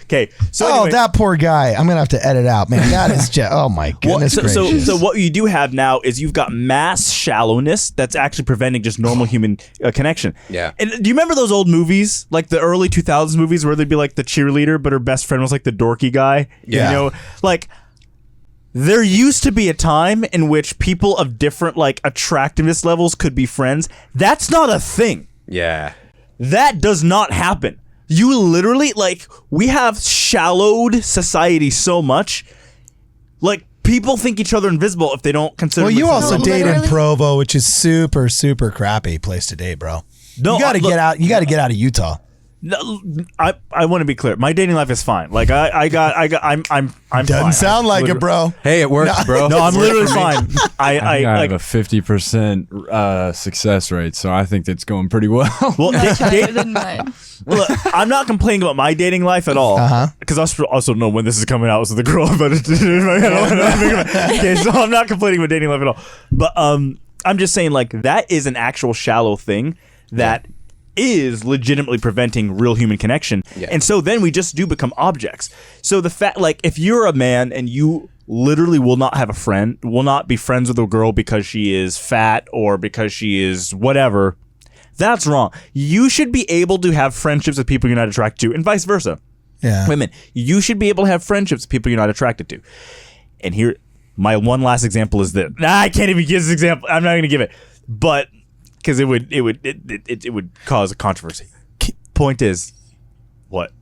Okay. So anyway, that poor guy. I'm gonna have to edit out, man. That is just, oh my goodness gracious. So what you do have now is you've got mass shallowness that's actually preventing just normal human connection. Yeah. And do you remember those old movies, like the early 2000s movies, where they'd be like the cheerleader, but her best friend was like the dorky guy? Yeah. You know, like, there used to be a time in which people of different, like, attractiveness levels could be friends. That's not a thing. Yeah. That does not happen. You literally, like, we have shallowed society so much. Like, people think each other invisible if they don't consider. Well, you also No, date in literally. Provo, which is super, super crappy place to date, bro. No, you gotta look- get out. You gotta get out of Utah. No, I want to be clear. My dating life is fine. Like, I'm Doesn't fine. sound like it, bro. Hey, it works, bro. No, I'm literally fine. I like, have a 50% success rate, so I think that's going pretty well. well, Better than mine. look, I'm not complaining about my dating life at all. Because I also know when this is coming out, so the girl. But okay, so I'm not complaining about dating life at all. But I'm just saying, like, that is an actual shallow thing that is legitimately preventing real human connection. Yeah. And so then we just do become objects. So the fact, like, if you're a man and you literally will not have a friend, will not be friends with a girl because she is fat or because she is whatever, that's wrong. You should be able to have friendships with people you're not attracted to, and vice versa. Yeah. Women, you should be able to have friendships with people you're not attracted to. And here, my one last example is this. I can't even give this example. I'm not going to give it. But because it would cause a controversy. Point is, what?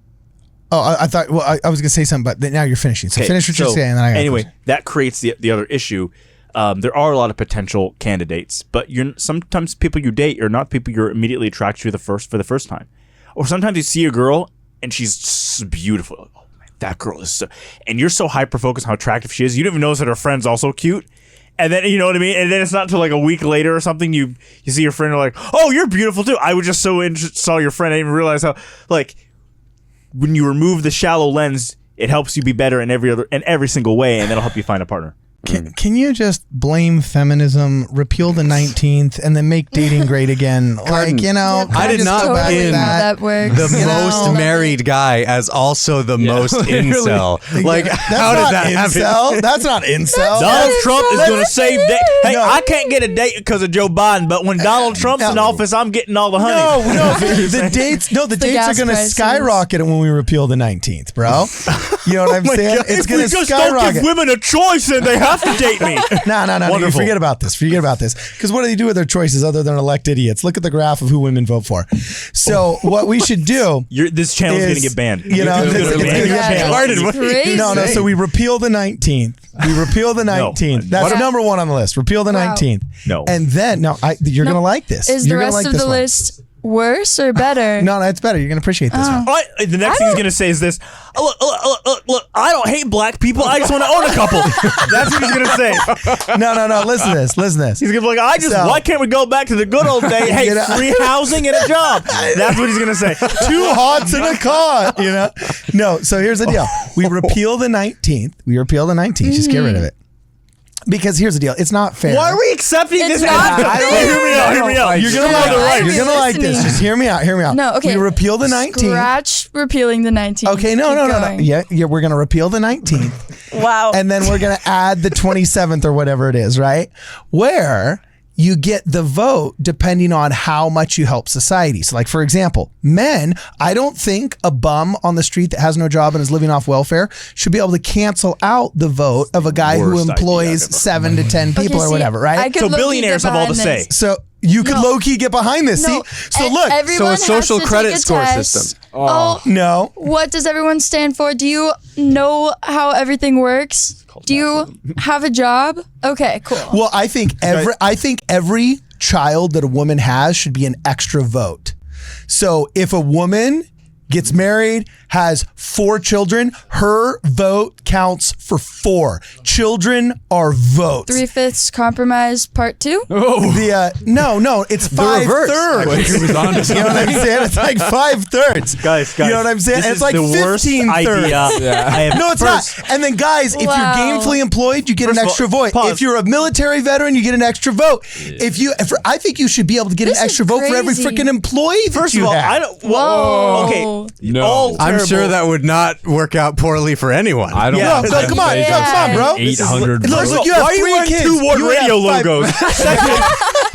Oh, I thought. Well, I was gonna say something, but now you're finishing. So finish what you're saying. And then I gotta anyway, finish. that creates the other issue. There are a lot of potential candidates, but sometimes people you date are not people you're immediately attracted to for the first time. Or sometimes you see a girl and she's so beautiful. Oh man, that girl is so, and you're so hyper focused on how attractive she is, you don't even notice that her friend's also cute. And then, you know what I mean? And then it's not until like a week later or something you see your friend and you're like, oh, you're beautiful too. I was just so saw your friend. I didn't even realize how, like, when you remove the shallow lens, it helps you be better in every single way, and that'll help you find a partner. Can you just blame feminism, repeal the 19th, and then make dating great again? Like, you know, I did just not go back totally to in how that works. the You most know? married guy as also the most incel. Like, That's how did not that happen? incel. That's not incel. Donald Trump is That's going to save it. date. Hey, No. I can't get a date because of Joe Biden, but when Donald Trump's in No. office, I'm getting all the honey. No, the dates. No, the dates are gas going to prices. skyrocket when we repeal the 19th, bro. You know what I'm saying? It's If going we to just don't skyrocket. give women a choice, then they have to date me. No, Wonderful. forget about this. Because what do they do with their choices other than elect idiots? Look at the graph of who women vote for. So what we should do. This channel is is, going to get banned. you know, It's this- gonna it's ban gonna your get channel. Pardon, what are you Crazy. No, so we repeal the 19th. We repeal the 19th. That's Yeah. number one on the list. Repeal the Wow. 19th. No. And then, you're going to like this. Is the You're gonna rest like of this the one. list worse or better? No, it's better. You're going to appreciate this one. All right, the next thing he's going to say is this. Look, I don't hate black people. I just want to own a couple. That's what he's going to say. No. Listen to this. He's going to be like, So- why can't we go back to the good old days? Hey, You know- free housing and a job. That's what he's going to say. Two hots in a car, you know? No, so here's the deal. We repeal the 19th. Just get rid of it. Because here's the deal. It's not fair. Why are we accepting It's this? not Hear me out. You're gonna Yeah, like I'm You're gonna like this. listening. Just hear me out. No, okay. We repeal the 19th. Scratch repealing the 19th. Okay, no. Keep going. Yeah, we're gonna repeal the 19th. Wow. And then we're gonna add the 27th or whatever it is, right? Where you get the vote depending on how much you help society. So like, for example, men, I don't think a bum on the street that has no job and is living off welfare should be able to cancel out the vote of a guy who Worst idea employs I've ever 7 to 10 people Okay, or see, whatever, I right? could So low-key billionaires get have all to behind say. this. So you could No. low-key get behind this. No, See? So look, everyone a social has to credit take a score test. system. Oh, no. what does everyone stand for? Do you know how everything works? Do you have a job? Okay, cool. Well, I think every child that a woman has should be an extra vote. So if a woman gets married, has 4 children, her vote counts for 4. Children are votes. 3/5 compromise part 2? No, it's 5/3. reverse. You know what I'm saying? It's like 5/3. Guys, you know what I'm saying? This It's is like the worst 15/3. idea I have. No, it's First, not. And then, guys, if Wow. you're gainfully employed, you get First an of extra all, vote. pause. If you're a military veteran, you get an extra vote. I think you should be able to get This an is extra vote for every crazy. freaking employee. that First you of all, have. I don't. Whoa. Okay. No. All I'm sure terrible. that would not work out poorly for anyone. I don't Yeah. know. No, come on, Yeah. come on, bro. 800 Look, votes. look, you have why are you 3 wearing kids. 2 Ward You have Radio 5 logos? Second,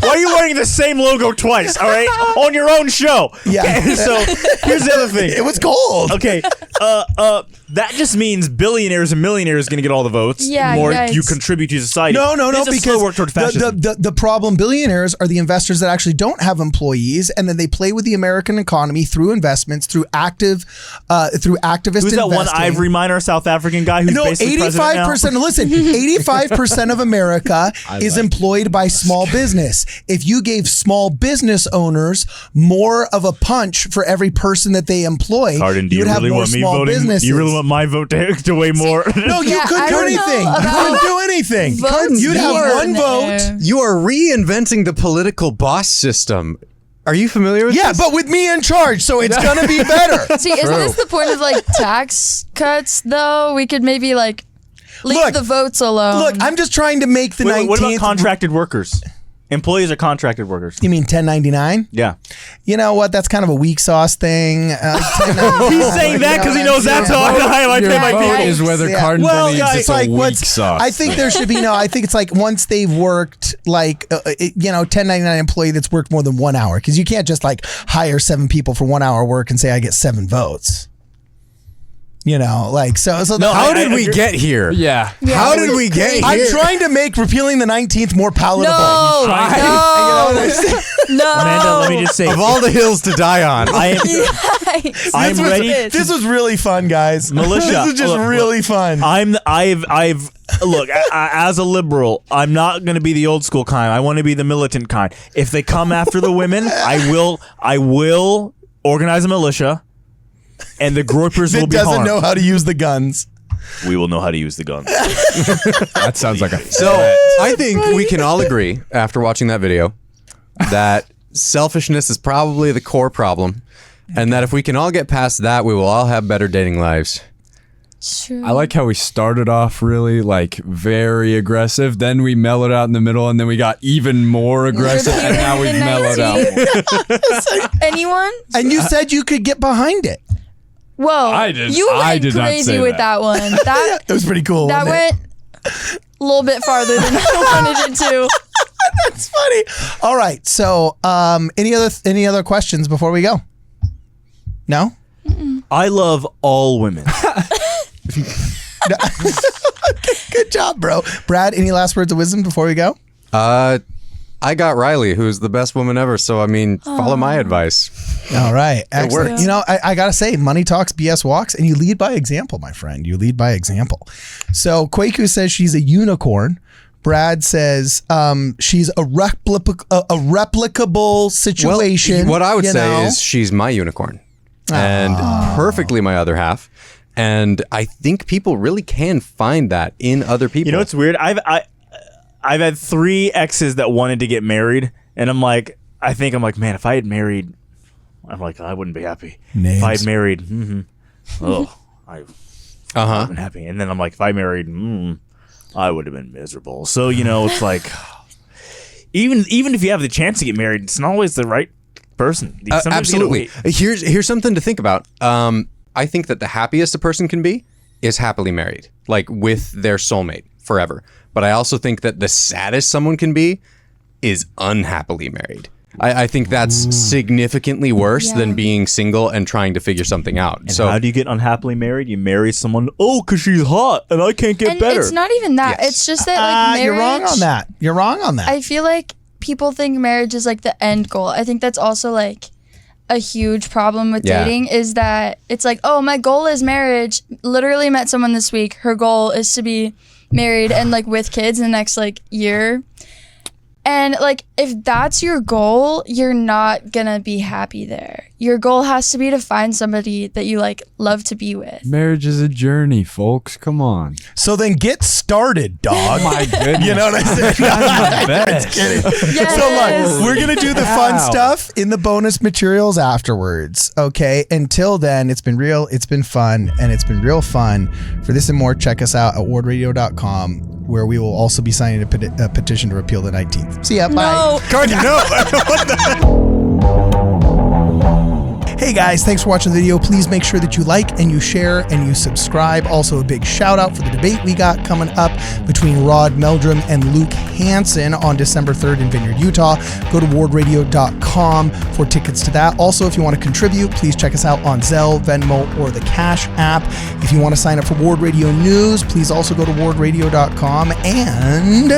why are you wearing the same logo twice? All right, on your own show. Yeah. Okay, so here's the other thing. It was cold. Okay, that just means billionaires and millionaires going to get all the votes. Yeah, more yikes. you contribute to society. No, It's a because slow work towards fascism. the problem billionaires are the investors that actually don't have employees, and then they play with the American economy through investments, through activist Who's that one investing. Ivory Miner South African guy who's No, basically president now? 85%. Listen, 85% of America is like employed by small business. If you gave small business owners more of a punch for every person that they employ, Carden, do you you would have really more want me small voting? businesses. You really want my vote to weigh more? No, you Yeah, couldn't I do don't anything. know You about couldn't do anything. votes You'd have here one and vote. there. You are reinventing the political boss system. Are you familiar with Yeah, this? but with me in charge, so it's gonna be better. See, isn't this the point of like tax cuts though? We could maybe like leave Look, the votes alone. Look, I'm just trying to make the Wait, 19th. what about contracted workers? Employees are contracted workers. You mean 1099? Yeah. You know what? That's kind of a weak sauce thing. He's saying that because he knows that's how I Your pay my vote people. is whether Yeah. Carden Well, believes yeah, it's a weak what's- sauce. I think there should be I think it's like once they've worked 1099 employee that's worked more than 1 hour, because you can't just like hire 7 people for 1 hour work and say I get 7 votes. You know, like so. No, How I did we agree. get here? yeah. How did we get here? I'm trying to make repealing the 19th more palatable. no, You know what I'm saying? no. Amanda, let me just say, Of all the hills to die on. I am, Yikes. I'm This was- ready. This was really fun, guys. Militia. This is just Look, really fun. I've look, as a liberal, I'm not going to be the old school kind. I want to be the militant kind. If they come after the women, I will organize a militia, and the groypers will That be doesn't harmed. know how to use the guns. We will know how to use the guns. That sounds like a So I think we can all agree after watching that video that selfishness is probably the core problem, and that if we can all get past that, we will all have better dating lives. True. I like how we started off really like very aggressive, then we mellowed out in the middle, and then we got even more aggressive, and now we've mellowed out. Anyone? And you said you could get behind it. Whoa. I did- You I went did not crazy say with that. that one. That It was pretty cool. that wasn't went a little bit farther than I wanted it to. That's funny. All right. So, any other questions before we go? No? I love all women. Good job, bro. Brad, any last words of wisdom before we go? I got Riley, who's the best woman ever. So, I mean, follow my advice. All right. Excellent. works. You know, I got to say, money talks, BS walks, and you lead by example, my friend. You lead by example. So Kwaku says she's a unicorn. Brad says she's a replicable situation. What I would you say know? is she's my unicorn and perfectly my other half. And I think people really can find that in other people. You know what's weird? I've had 3 exes that wanted to get married, and I'm like, man, if I had married, I'm like, I wouldn't be happy. Names. If I had married, I would have been happy. And then I'm like, if I married, I would have been miserable. So, you know, it's like, even if you have the chance to get married, it's not always the right person. Sometimes you gotta Absolutely. wait. Here's something to think about. I think that the happiest a person can be is happily married, like with their soulmate forever. But I also think that the saddest someone can be is unhappily married. I think that's significantly worse than being single and trying to figure something out. And how do you get unhappily married? You marry someone, because she's hot and I can't get And better. it's not even that. Yes. It's just that like marriage. You're wrong on that. You're wrong on that. I feel like people think marriage is like the end goal. I think that's also like a huge problem with Yeah. dating is that it's like, oh, my goal is marriage. Literally met someone this week. Her goal is to be married and like with kids in the next like year. And like if that's your goal, you're not gonna be happy there. Your goal has to be to find somebody that you like love to be with. Marriage is a journey, folks. Come on. So then get started, dog. My goodness. You know what I'm saying? I'm the best. Yes. So look, we're gonna do the fun stuff in the bonus materials afterwards. Okay. Until then, it's been real, it's been fun, and it's been real fun. For this and more, check us out at wardradio.com, where we will also be signing a petition to repeal the 19th. See ya. Bye. No. God, no. Hey guys, thanks for watching the video. Please make sure that you like and you share and you subscribe. Also, a big shout out for the debate we got coming up between Rod Meldrum and Luke Hansen on December 3rd in Vineyard, Utah. Go to wardradio.com for tickets to that. Also, if you want to contribute, please check us out on Zelle, Venmo, or the Cash App. If you want to sign up for Ward Radio News, please also go to wardradio.com. And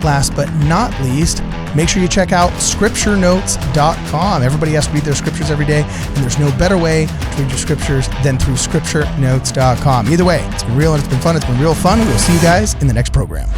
last but not least, make sure you check out scripturenotes.com. Everybody has to read their scriptures every day, and there's no better way to read your scriptures than through scripturenotes.com. Either way, it's been real and it's been fun. It's been real fun. We'll see you guys in the next program.